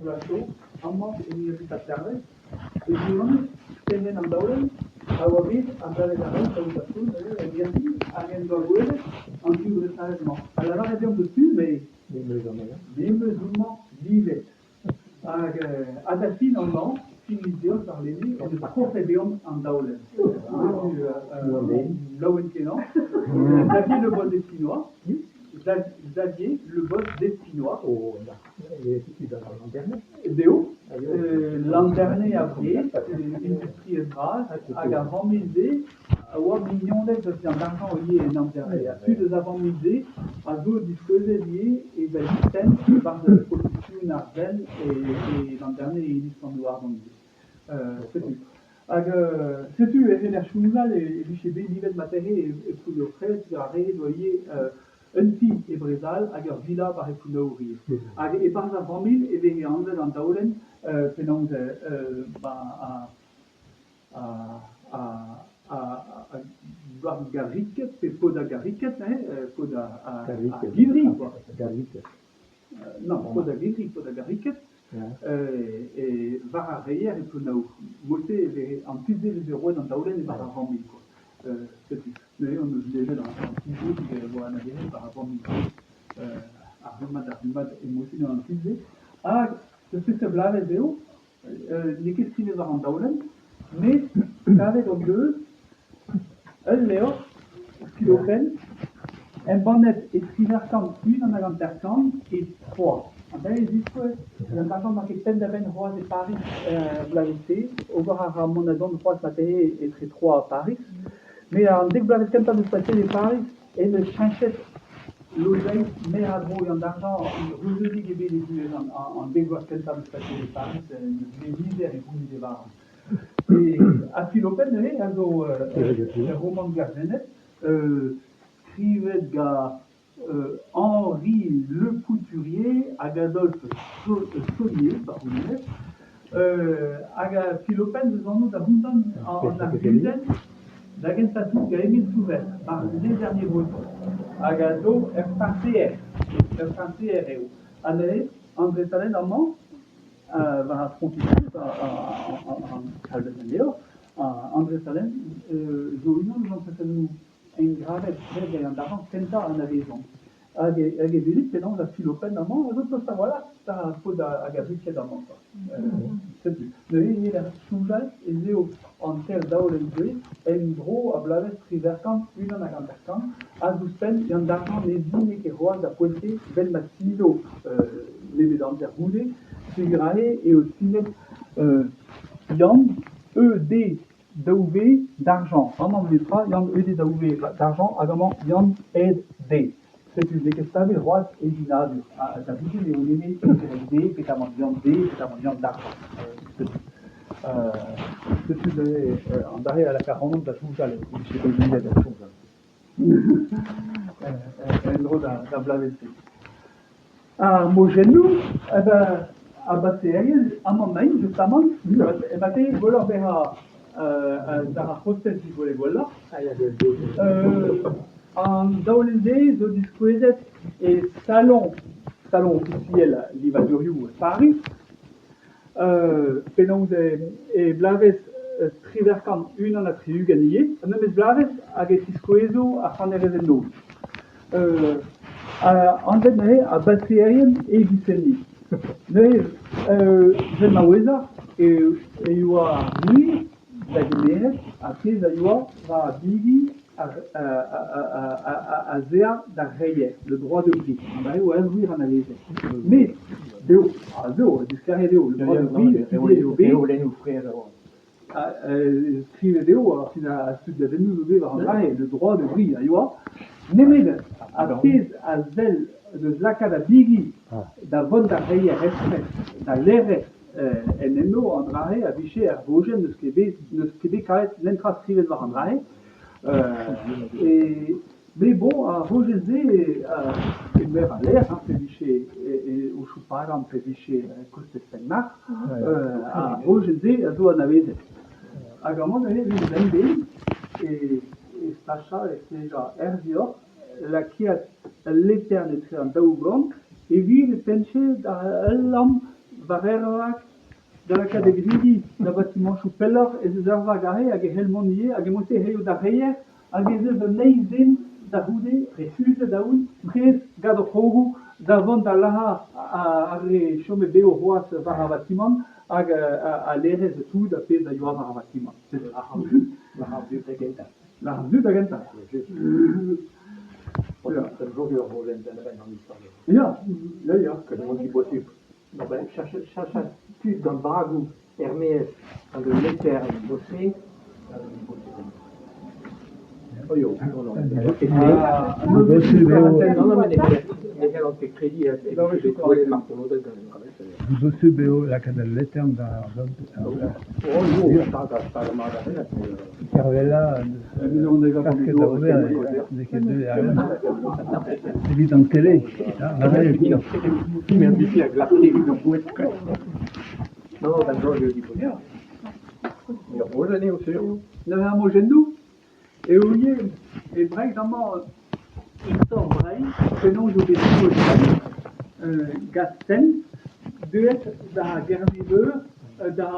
populazio, amant universitateare, egion, tenen andaulen, awabit, andare da rei, salutasun, agenti, agendo aguere, anti-bretalement. Alors, la raison dessus, mais, des musulmans vivent. Adafin en an, finisios par les lits, et de profédium en daulen. Laouen Kenan, Xavier le boss des Chinois, Xavier le boss des Chinois. Déo, l'an dernier avril, industrie Esdras, a gravamisé, a 8 millions d'argent lié l'an dernier. Plus de avant misé, a deux disposés et de licence par de production narzen et l'an dernier il s'en doit c'est tout. C'est tout, et la chouza, les chez Nivel Matéré et Poulo Fred, qui a rééloigné Unti et Brésil, à Villa par Poulo Rio. Et par la famille, et les Anglais dans Daulen, penant à Garriquet, c'est Poda Garriquet, Poda Guivry. Non, Poda Guivry, Poda Garriquet. Et var reyer et peu nao. Moté en plus des rois dans Daulen et par avant mille quoi. C'est tout. Mais on nous déjà dans un petit groupe qui voit un avis par avant mille. Arrumad et moté dans un petit. Ah, c'est ce blâme zéro. Les questions des en Daulen, mais avec en deux, un léo, philopène, un bonnet et trivercant, une en agantercant et trois. Après, il dit que l'important marqué peine d'avène roi de Paris, blavité, au bord à mon adon roi de Maté et très trois à Paris. Mais en dès que blavité quand de passer les Paris et le chanchette l'oseille, mais à gros et en argent, vous le dites les yeux en dès que blavité quand de passer les Paris, les misères et vous les varans. Et à Philopène, un roman de Gargenet, Crivet gars. Henri Le Couturier, Agadolphe Saunier, par Aga Philopène, nous en nous abondons en Argusène, d'Agentatou, Gaëmine Souvert, par les derniers votants. Agado, FKCR, Année, André Salène, Amand, va affronter en Caldesenléo, André Salène, Zoïnon, nous en faisons un grave très bien d'avant, tenta en avaison. Agé Philippe, c'est dans la Philopène d'amant, et autres, ça voilà, ça faut à Gabriel qui est d'amant. C'est tout. Mais il y a la Soulal, et Léo, en terre d'Aulenzé, et une gros à Blavet, Trivercant, une en Agantercant, à Dousten, il y a un argent, les vignes qui rois à Poitiers, Ben Massilo, les médailles roulées, Figurae, et aussi, Yann, ED, d'AUV d'argent. Vraiment, vous lettra, Yann ED d'AUV d'argent, agament Yann Ed D. C'est une déquestable, roi et dinable. D'habitude, les olémés, D, pétamant Yann D, pétamant Yann d'argent. C'est une, en d'arrêt à la 40, de la Souzal, je sais pas où il y a de la Souzal. Un drôle d'un blaveté. Moi, j'ai nous, eh ben, à Basséariel, à mon main, justement, et matin, voilà, dans hostel si voulez voilà. En Daulendé, je disposais et salon officiel l'Ivaduriou Paris. Penons et Blaves Trivercant une en a triu gagné. Même Blaves a disposé à Fanerezeno. En fait, à Basséariel et Viceni. Mais je m'aweza et il y a lui la guinée à qui il y a Bigi à Zéa d'Arreyer, le droit de prix. On va y ouvrir en analyse. Mais le droit de prix, le droit de prix, mais à thèse à zel de Zlaka da Bigi, da Von d'Arreyer Express, da Leret, NNO, Andrahe, à Vichy, Erbogen, de ce Québec, l'entra scrive de Andrahe. Mais bon, à Rogezé, il m'a à l'air, hein, Vichy, et au Chouparan, Vichy, Coste Steinmar, à Rogezé, à Zo Anaveze. À Gamon, il y a une BNB, et Stacha, et déjà Erzior, la Kiat, l'éternité en Daougon, et lui, le penché d'Allam, barrerak, da la cadegridi, da bâtiment choupeller, et des arvagare, hag e helmonier, hag e mote heio da reier, hag e zeu neizen da houde, refuse da houd, prez gado choru, da vant da laha a re chome beo roas var a bâtiment, hag a lerez tout da pez da yoa var a bâtiment. La revue de Genta. La revue da genta. C'est le jour de leur volet dans l'histoire. Ja. Que le monde qui bosse. Cherche plus dans le Bragou, Hermès, dans le Letter, bossé. Oh yo, non, mais les ont fait crédit et les travailler partout. Vous aussi, Béo, la cadalette, on a. Oh yo, ça a marre. Carvela, parce que t'as ouvert, c'est vite en télé. Il m'a dit avec la clé de bouette. Non, dans le jour, je dis bonheur. Il y a beau l'année aussi. Nous avons un genou, et au lieu, et vraiment, il sort vrai, que non, je vais dire, Gasten, duet da Gervibeur, da